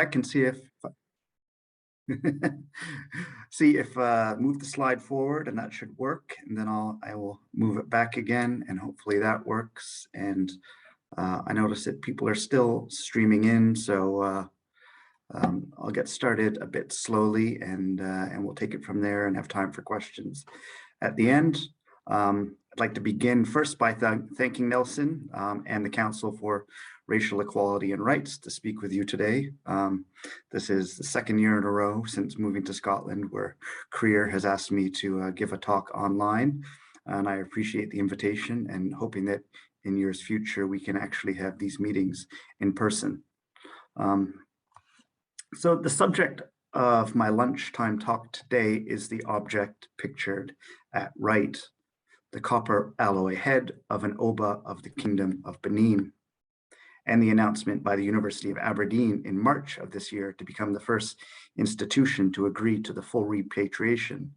check and see if move the slide forward, and that should work. And then I will move it back again, and hopefully that works. And I notice that people are still streaming in, so I'll get started a bit slowly, and we'll take it from there and have time for questions at the end. I'd like to begin first by thanking Nelson and the Council for Racial Equality and Rights to speak with you today. This is the second year in a row since moving to Scotland where Career has asked me to give a talk online, and I appreciate the invitation and hoping that in years future we can actually have these meetings in person. So the subject of my lunchtime talk today is the object pictured at right, the copper alloy head of an Oba of the Kingdom of Benin, and the announcement by the University of Aberdeen in March of this year to become the first institution to agree to the full repatriation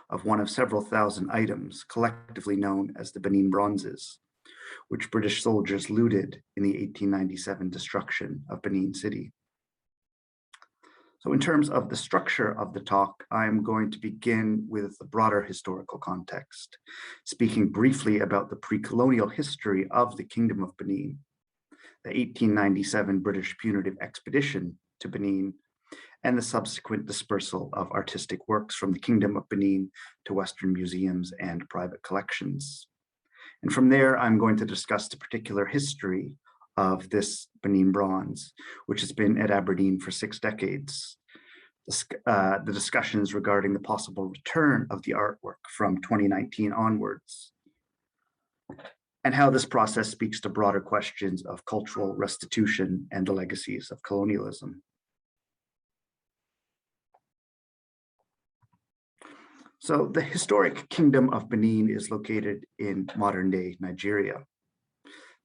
of one of several thousand items collectively known as the Benin Bronzes, which British soldiers looted in the 1897 destruction of Benin City. So in terms of the structure of the talk, I'm going to begin with the broader historical context, speaking briefly about the pre-colonial history of the Kingdom of Benin, the 1897 British punitive expedition to Benin, and the subsequent dispersal of artistic works from the Kingdom of Benin to Western museums and private collections. And from there, I'm going to discuss the particular history of this Benin Bronze, which has been at Aberdeen for 6 decades. The discussions regarding the possible return of the artwork from 2019 onwards, and how this process speaks to broader questions of cultural restitution and the legacies of colonialism. So the historic Kingdom of Benin is located in modern-day Nigeria.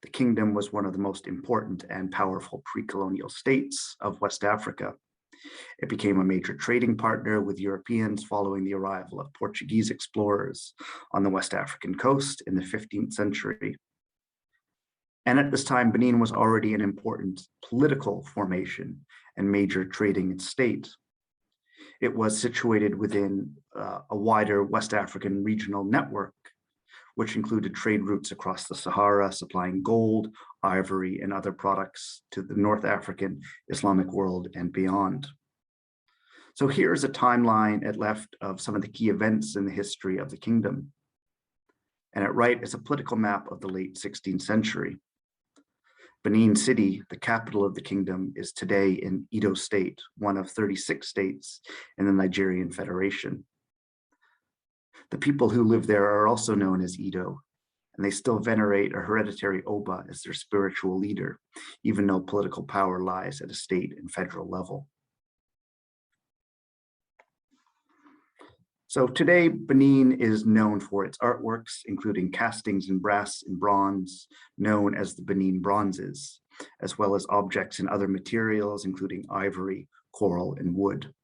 The kingdom was one of the most important and powerful pre-colonial states of West Africa. It became a major trading partner with Europeans following the arrival of Portuguese explorers on the West African coast in the 15th century. And at this time, Benin was already an important political formation and major trading state. It was situated within a wider West African regional network, which included trade routes across the Sahara, supplying gold, ivory, and other products to the North African Islamic world and beyond. So here's a timeline at left of some of the key events in the history of the kingdom. And at right is a political map of the late 16th century. Benin City, the capital of the kingdom, is today in Edo State, one of 36 states in the Nigerian Federation. The people who live there are also known as Edo, and they still venerate a hereditary Oba as their spiritual leader, even though political power lies at a state and federal level. So today, Benin is known for its artworks, including castings in brass and bronze, known as the Benin Bronzes, as well as objects in other materials, including ivory, coral, and wood.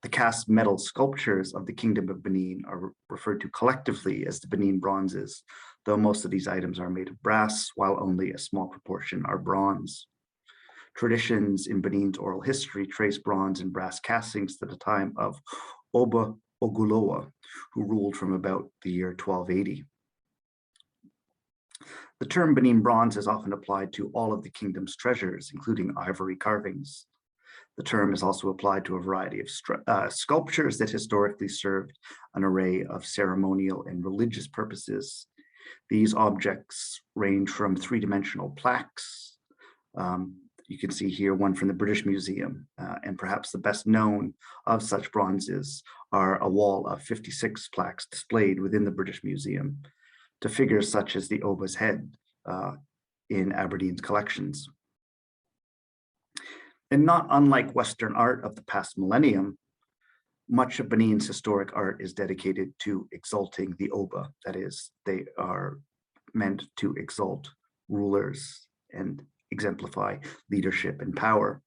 The cast metal sculptures of the Kingdom of Benin are referred to collectively as the Benin Bronzes, though most of these items are made of brass, while only a small proportion are bronze. Traditions in Benin's oral history trace bronze and brass castings to the time of Oba Ogulowa, who ruled from about the year 1280. The term Benin Bronze is often applied to all of the kingdom's treasures, including ivory carvings. The term is also applied to a variety of sculptures that historically served an array of ceremonial and religious purposes. These objects range from 3-dimensional plaques. You can see here one from the British Museum, and perhaps the best known of such bronzes are a wall of 56 plaques displayed within the British Museum, to figures such as the Oba's head in Aberdeen's collections. And not unlike Western art of the past millennium, much of Benin's historic art is dedicated to exalting the Oba. That is, they are meant to exalt rulers and exemplify leadership and power.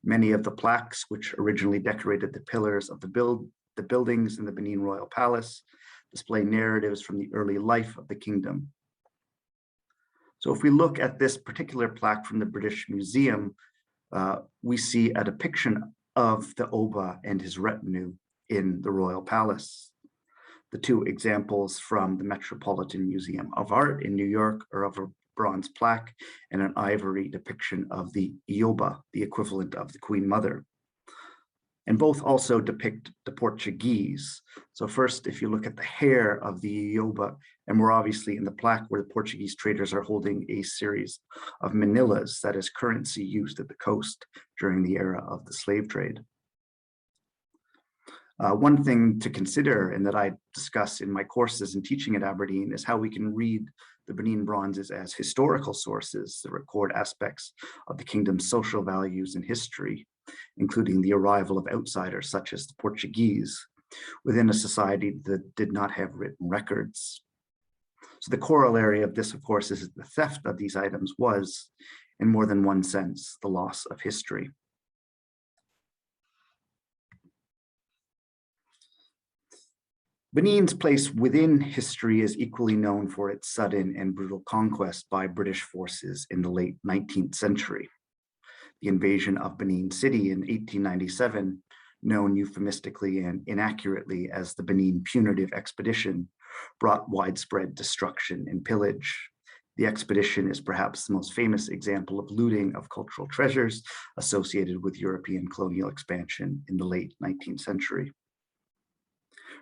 Many of the plaques, which originally decorated the pillars of the buildings in the Benin Royal Palace, display narratives from the early life of the kingdom. So if we look at this particular plaque from the British Museum, we see a depiction of the Oba and his retinue in the royal palace. The two examples from the Metropolitan Museum of Art in New York are of a bronze plaque and an ivory depiction of the Ioba, the equivalent of the Queen Mother. And both also depict the Portuguese. So first, if you look at the hair of the Ioba, and we're obviously in the plaque where the Portuguese traders are holding a series of manillas, that is currency used at the coast during the era of the slave trade. One thing to consider, and that I discuss in my courses and teaching at Aberdeen, is how we can read the Benin Bronzes as historical sources that record aspects of the kingdom's social values and history, including the arrival of outsiders such as the Portuguese within a society that did not have written records. So the corollary of this, of course, is that the theft of these items was, in more than one sense, the loss of history. Benin's place within history is equally known for its sudden and brutal conquest by British forces in the late 19th century. The invasion of Benin City in 1897, known euphemistically and inaccurately as the Benin Punitive Expedition, brought widespread destruction and pillage. The expedition is perhaps the most famous example of looting of cultural treasures associated with European colonial expansion in the late 19th century.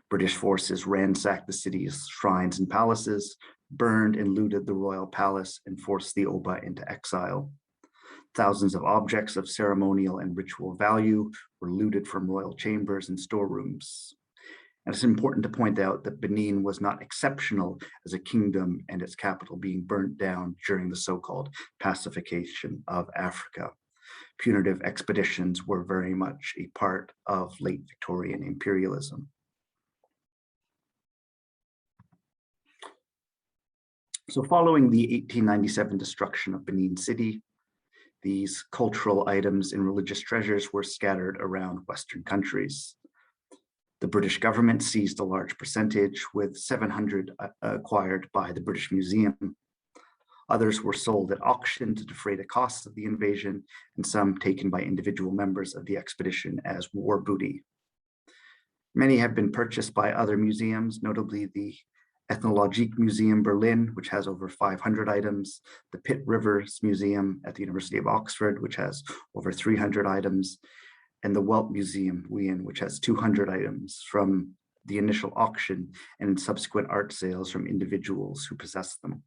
British forces ransacked the city's shrines and palaces, burned and looted the royal palace, and forced the Oba into exile. Thousands of objects of ceremonial and ritual value were looted from royal chambers and storerooms. And it's important to point out that Benin was not exceptional as a kingdom and its capital being burnt down during the so-called pacification of Africa. Punitive expeditions were very much a part of late Victorian imperialism. So following the 1897 destruction of Benin City, these cultural items and religious treasures were scattered around Western countries. The British government seized a large percentage, with 700 acquired by the British Museum. Others were sold at auction to defray the costs of the invasion, and some taken by individual members of the expedition as war booty. Many have been purchased by other museums, notably the Ethnologique Museum Berlin, which has over 500 items, the Pitt Rivers Museum at the University of Oxford, which has over 300 items, and the Welt Museum Wien, which has 200 items from the initial auction and subsequent art sales from individuals who possess them.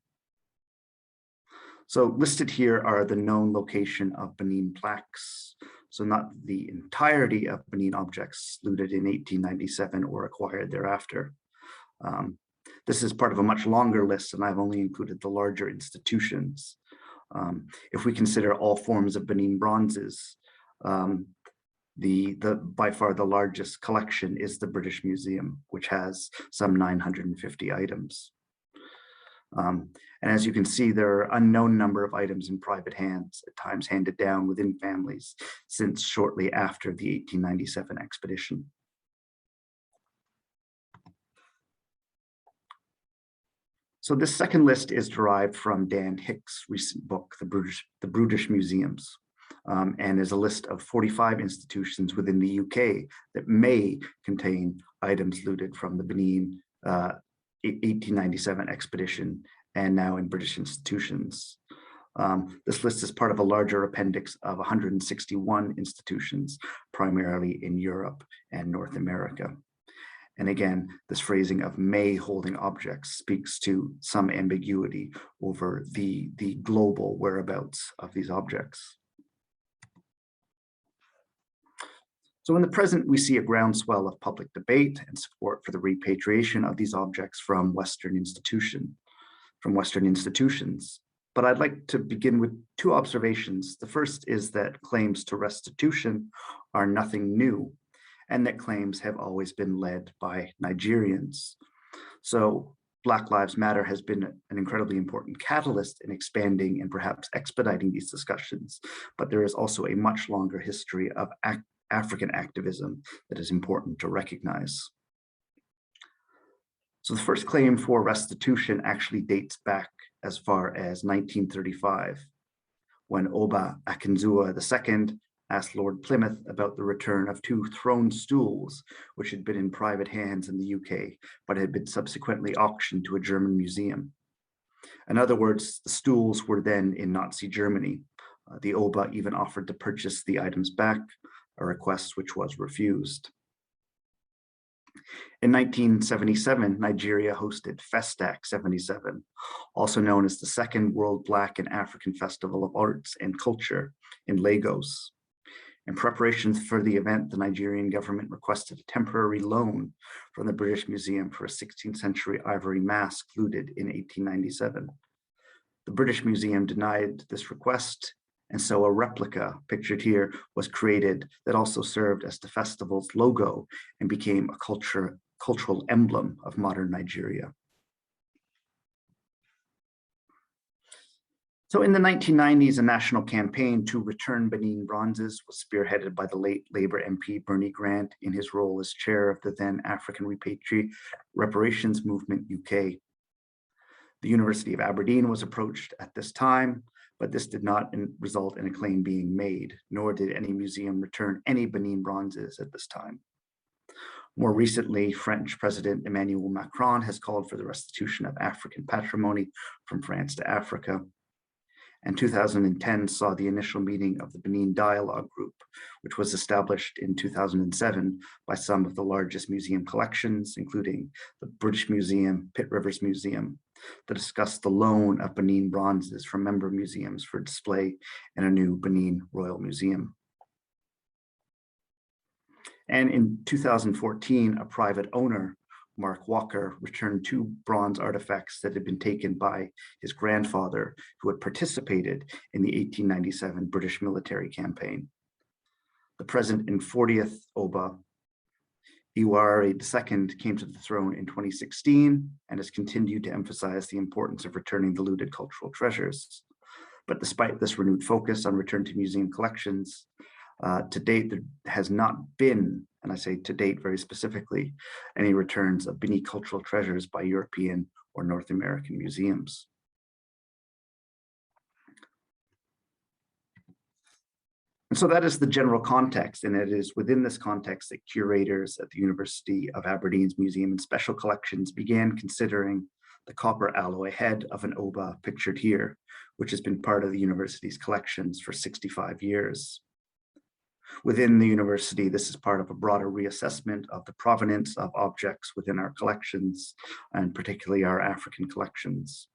So listed here are the known location of Benin plaques. So not the entirety of Benin objects looted in 1897 or acquired thereafter. This is part of a much longer list, and I've only included the larger institutions. If we consider all forms of Benin bronzes, by far the largest collection is the British Museum, which has some 950 items. And as you can see, there are an unknown number of items in private hands, at times handed down within families, since shortly after the 1897 expedition. So this second list is derived from Dan Hick's recent book, The British Museums, and is a list of 45 institutions within the UK that may contain items looted from the Benin 1897 expedition and now in British institutions. This list is part of a larger appendix of 161 institutions, primarily in Europe and North America. And again, this phrasing of may holding objects speaks to some ambiguity over the global whereabouts of these objects. So in the present, we see a groundswell of public debate and support for the repatriation of these objects from Western institutions. But I'd like to begin with two observations. The first is that claims to restitution are nothing new, and that claims have always been led by Nigerians. So Black Lives Matter has been an incredibly important catalyst in expanding and perhaps expediting these discussions, but there is also a much longer history of African activism that is important to recognize. So the first claim for restitution actually dates back as far as 1935, when Oba Akinzua II asked Lord Plymouth about the return of 2 throne stools, which had been in private hands in the UK, but had been subsequently auctioned to a German museum. In other words, the stools were then in Nazi Germany. The Oba even offered to purchase the items back, a request which was refused. In 1977, Nigeria hosted Festac 77, also known as the Second World Black and African Festival of Arts and Culture in Lagos. In preparation for the event, the Nigerian government requested a temporary loan from the British Museum for a 16th century ivory mask looted in 1897. The British Museum denied this request, and so a replica, pictured here, was created that also served as the festival's logo and became a cultural emblem of modern Nigeria. So in the 1990s, a national campaign to return Benin Bronzes was spearheaded by the late Labour MP Bernie Grant in his role as chair of the then African Reparations Movement UK. The University of Aberdeen was approached at this time, but this did not result in a claim being made, nor did any museum return any Benin Bronzes at this time. More recently, French President Emmanuel Macron has called for the restitution of African patrimony from France to Africa. And 2010 saw the initial meeting of the Benin Dialogue Group, which was established in 2007 by some of the largest museum collections, including the British Museum, Pitt Rivers Museum, to discuss the loan of Benin Bronzes from member museums for display in a new Benin Royal Museum. And in 2014, a private owner, Mark Walker, returned 2 bronze artifacts that had been taken by his grandfather, who had participated in the 1897 British military campaign. The present and 40th Oba, Iwari II, came to the throne in 2016 and has continued to emphasize the importance of returning the looted cultural treasures. But despite this renewed focus on return to museum collections, to date, there has not been, and I say to date very specifically, any returns of Benin cultural treasures by European or North American museums. And so that is the general context, and it is within this context that curators at the University of Aberdeen's Museum and Special Collections began considering the copper alloy head of an Oba pictured here, which has been part of the university's collections for 65 years. Within the university, this is part of a broader reassessment of the provenance of objects within our collections, and particularly our African collections.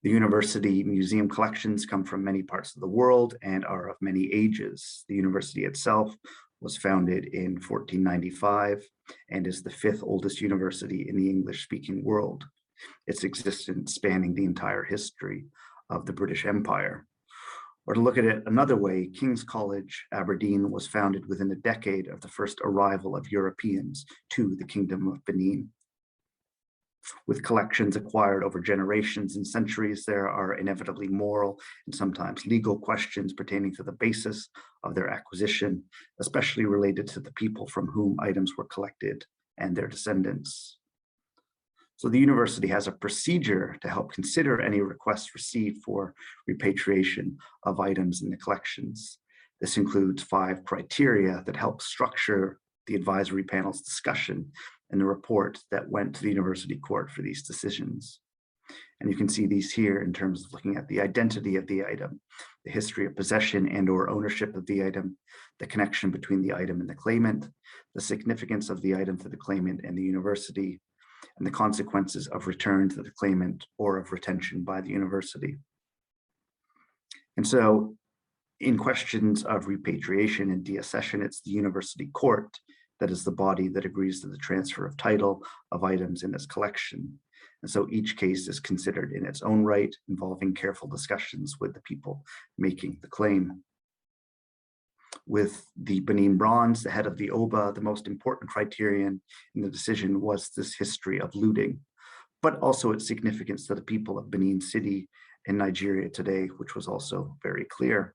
The university museum collections come from many parts of the world and are of many ages. The university itself was founded in 1495 and is the 5th oldest university in the English-speaking world, its existence spanning the entire history of the British Empire. Or to look at it another way, King's College, Aberdeen, was founded within a decade of the first arrival of Europeans to the Kingdom of Benin. With collections acquired over generations and centuries, there are inevitably moral and sometimes legal questions pertaining to the basis of their acquisition, especially related to the people from whom items were collected and their descendants. So the university has a procedure to help consider any requests received for repatriation of items in the collections. This includes 5 criteria that help structure the advisory panel's discussion and the report that went to the university court for these decisions. And you can see these here in terms of looking at the identity of the item, the history of possession and or ownership of the item, the connection between the item and the claimant, the significance of the item to the claimant and the university, and the consequences of return to the claimant or of retention by the university. And so in questions of repatriation and deaccession, it's the university court that is the body that agrees to the transfer of title of items in its collection. And so each case is considered in its own right, involving careful discussions with the people making the claim. With the Benin Bronze, the head of the Oba, the most important criterion in the decision was this history of looting, but also its significance to the people of Benin City in Nigeria today, which was also very clear.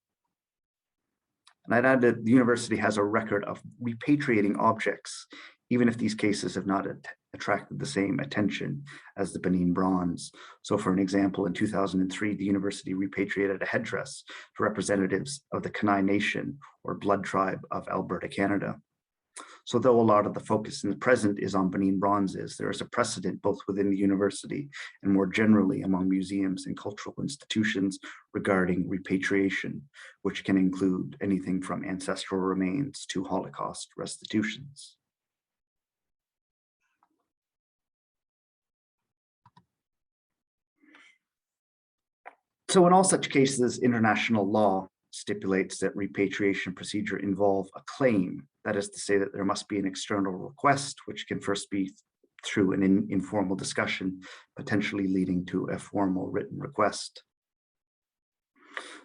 And I'd add that the university has a record of repatriating objects, even if these cases have not attracted the same attention as the Benin Bronze. So for an example, in 2003, the university repatriated a headdress to representatives of the Kainai Nation or blood tribe of Alberta, Canada. So though a lot of the focus in the present is on Benin Bronzes, there is a precedent both within the university and more generally among museums and cultural institutions regarding repatriation, which can include anything from ancestral remains to Holocaust restitutions. So in all such cases, international law stipulates that repatriation procedure involve a claim. That is to say that there must be an external request, which can first be through an informal discussion, potentially leading to a formal written request.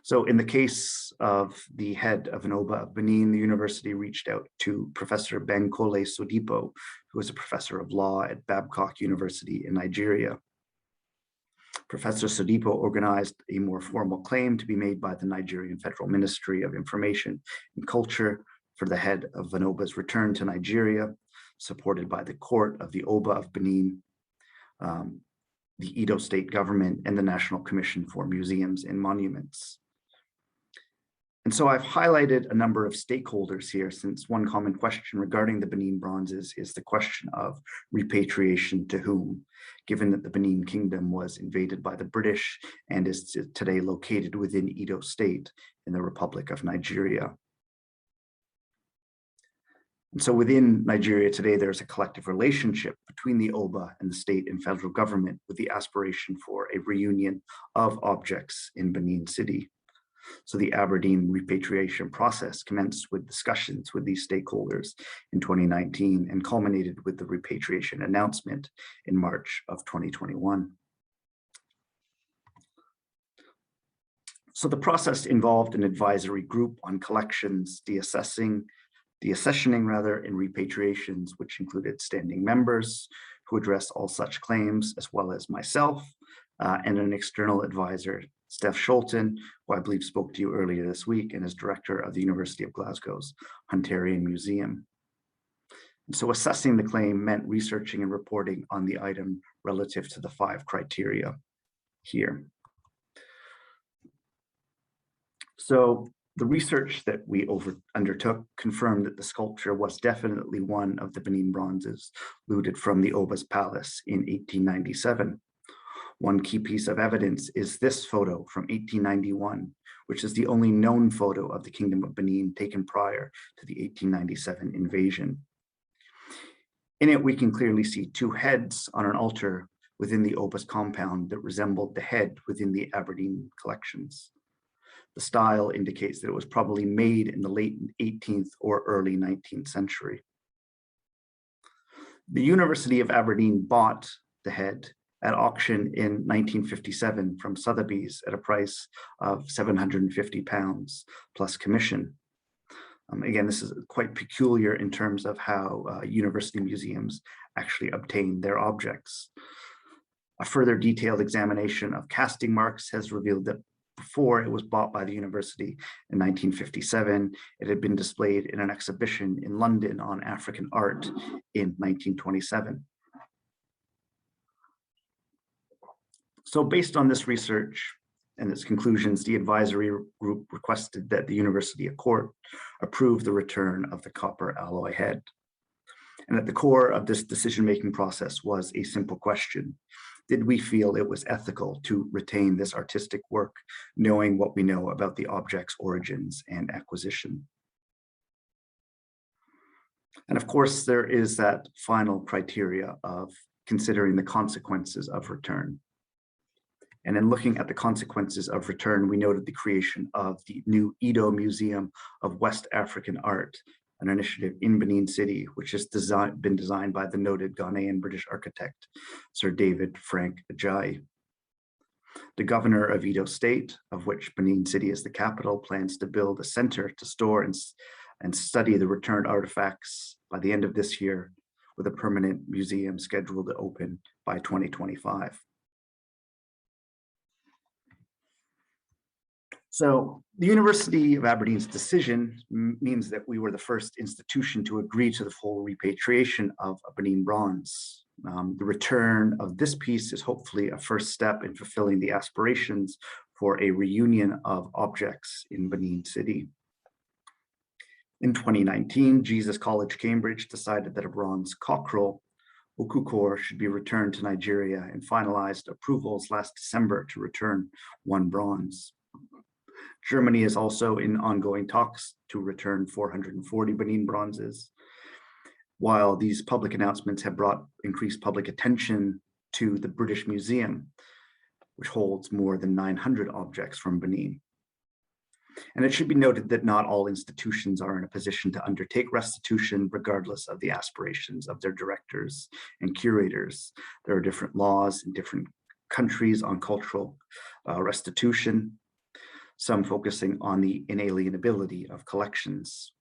So in the case of the head of an Oba of Benin, the university reached out to Professor Bankole Sodipo, who is a professor of law at Babcock University in Nigeria. Professor Sodipo organized a more formal claim to be made by the Nigerian Federal Ministry of Information and Culture for the head of an Oba's return to Nigeria, supported by the court of the Oba of Benin, the Edo state government, and the National Commission for Museums and Monuments. And so I've highlighted a number of stakeholders here, since one common question regarding the Benin Bronzes is the question of repatriation to whom, given that the Benin Kingdom was invaded by the British and is today located within Edo State in the Republic of Nigeria. And so within Nigeria today, there's a collective relationship between the Oba and the state and federal government with the aspiration for a reunion of objects in Benin City. So the Aberdeen repatriation process commenced with discussions with these stakeholders in 2019 and culminated with the repatriation announcement in March of 2021. So the process involved an advisory group on collections, deaccessioning and repatriations, which included standing members who addressed all such claims, as well as myself and an external advisor, Steph Scholten, who I believe spoke to you earlier this week and is director of the University of Glasgow's Hunterian Museum. And so assessing the claim meant researching and reporting on the item relative to the 5 criteria here. So the research that we undertook confirmed that the sculpture was definitely one of the Benin Bronzes looted from the Oba's palace in 1897. One key piece of evidence is this photo from 1891, which is the only known photo of the Kingdom of Benin taken prior to the 1897 invasion. In it, we can clearly see 2 heads on an altar within the Oba's compound that resembled the head within the Aberdeen collections. The style indicates that it was probably made in the late 18th or early 19th century. The University of Aberdeen bought the head at auction in 1957 from Sotheby's at a price of £750 plus commission. Again, this is quite peculiar in terms of how university museums actually obtain their objects. A further detailed examination of casting marks has revealed that before it was bought by the university in 1957, it had been displayed in an exhibition in London on African art in 1927. So based on this research and its conclusions, the advisory group requested that the University Court approve the return of the copper alloy head. And at the core of this decision-making process was a simple question. Did we feel it was ethical to retain this artistic work, knowing what we know about the object's origins and acquisition? And of course, there is that final criteria of considering the consequences of return. And in looking at the consequences of return, we noted the creation of the new Edo Museum of West African Art, an initiative in Benin City, which has been designed by the noted Ghanaian British architect, Sir David Frank Ajayi. The governor of Edo State, of which Benin City is the capital, plans to build a center to store and study the returned artifacts by the end of this year, with a permanent museum scheduled to open by 2025. So the University of Aberdeen's decision means that we were the first institution to agree to the full repatriation of a Benin Bronze. The return of this piece is hopefully a first step in fulfilling the aspirations for a reunion of objects in Benin City. In 2019, Jesus College, Cambridge decided that a bronze cockerel, Okukor, should be returned to Nigeria and finalized approvals last December to return one bronze. Germany is also in ongoing talks to return 440 Benin Bronzes. While these public announcements have brought increased public attention to the British Museum, which holds more than 900 objects from Benin. And it should be noted that not all institutions are in a position to undertake restitution regardless of the aspirations of their directors and curators. There are different laws in different countries on cultural restitution, some focusing on the inalienability of collections.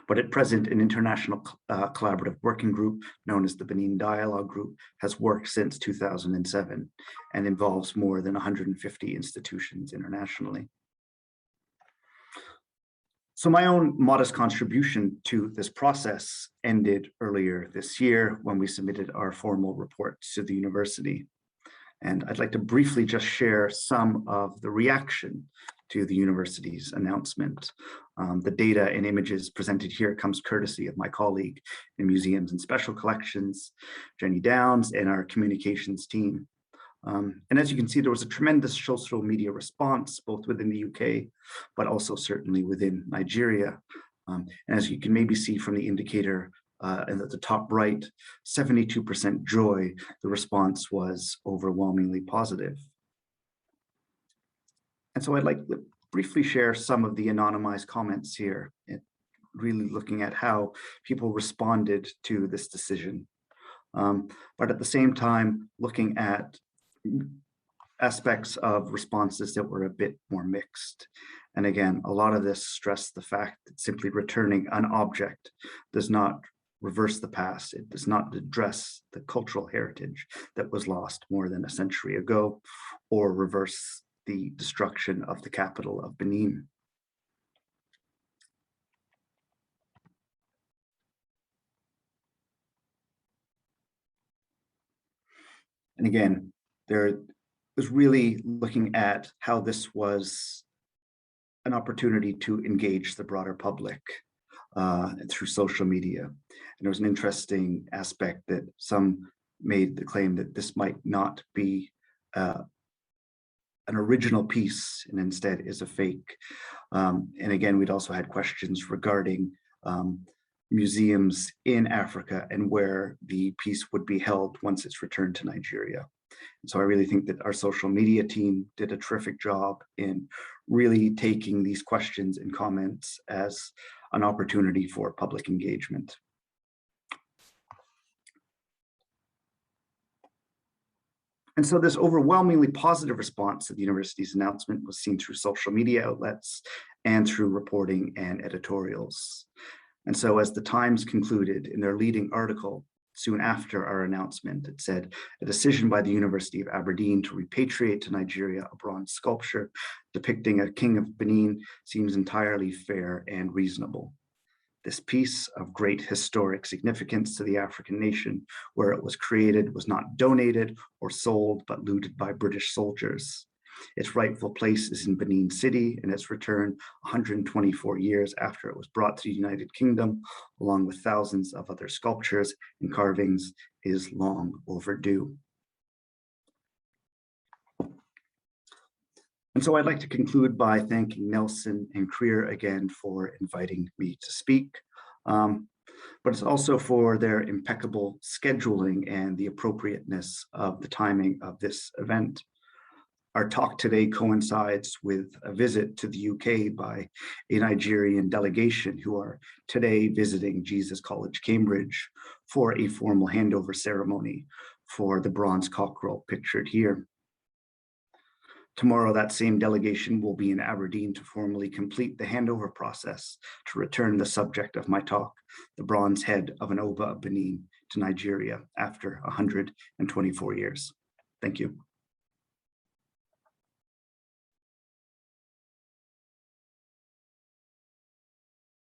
But at present, an international collaborative working group known as the Benin Dialogue Group has worked since 2007 and involves more than 150 institutions internationally. So my own modest contribution to this process ended earlier this year when we submitted our formal report to the university. And I'd like to briefly just share some of the reaction to the university's announcement. The data and images presented here comes courtesy of my colleague in Museums and Special Collections, Jenny Downs, and our communications team. And as you can see, there was a tremendous social media response, both within the UK, but also certainly within Nigeria. And as you can maybe see from the indicator and at the top right, 72% joy, the response was overwhelmingly positive. And so I'd like to briefly share some of the anonymized comments here, really looking at how people responded to this decision. But at the same time, looking at aspects of responses that were a bit more mixed. And again, a lot of this stressed the fact that simply returning an object does not reverse the past. It does not address the cultural heritage that was lost more than a century ago, or reverse the destruction of the capital of Benin. And again, there was really looking at how this was an opportunity to engage the broader public through social media. And there was an interesting aspect that some made the claim that this might not be an original piece and instead is a fake. And again, we'd also had questions regarding museums in Africa and where the piece would be held once it's returned to Nigeria. And so I really think that our social media team did a terrific job in really taking these questions and comments as an opportunity for public engagement. And so this overwhelmingly positive response to the university's announcement was seen through social media outlets and through reporting and editorials. And so as the Times concluded in their leading article soon after our announcement, it said, a decision by the University of Aberdeen to repatriate to Nigeria a bronze sculpture depicting a king of Benin seems entirely fair and reasonable. This piece of great historic significance to the African nation where it was created was not donated or sold, but looted by British soldiers. Its rightful place is in Benin City, and its return 124 years after it was brought to the United Kingdom, along with thousands of other sculptures and carvings, is long overdue. And so I'd like to conclude by thanking Nelson and Creer again for inviting me to speak, but it's also for their impeccable scheduling and the appropriateness of the timing of this event. Our talk today coincides with a visit to the UK by a Nigerian delegation who are today visiting Jesus College, Cambridge for a formal handover ceremony for the bronze cockerel pictured here. Tomorrow, that same delegation will be in Aberdeen to formally complete the handover process to return the subject of my talk, the bronze head of an Oba of Benin, to Nigeria after 124 years. Thank you.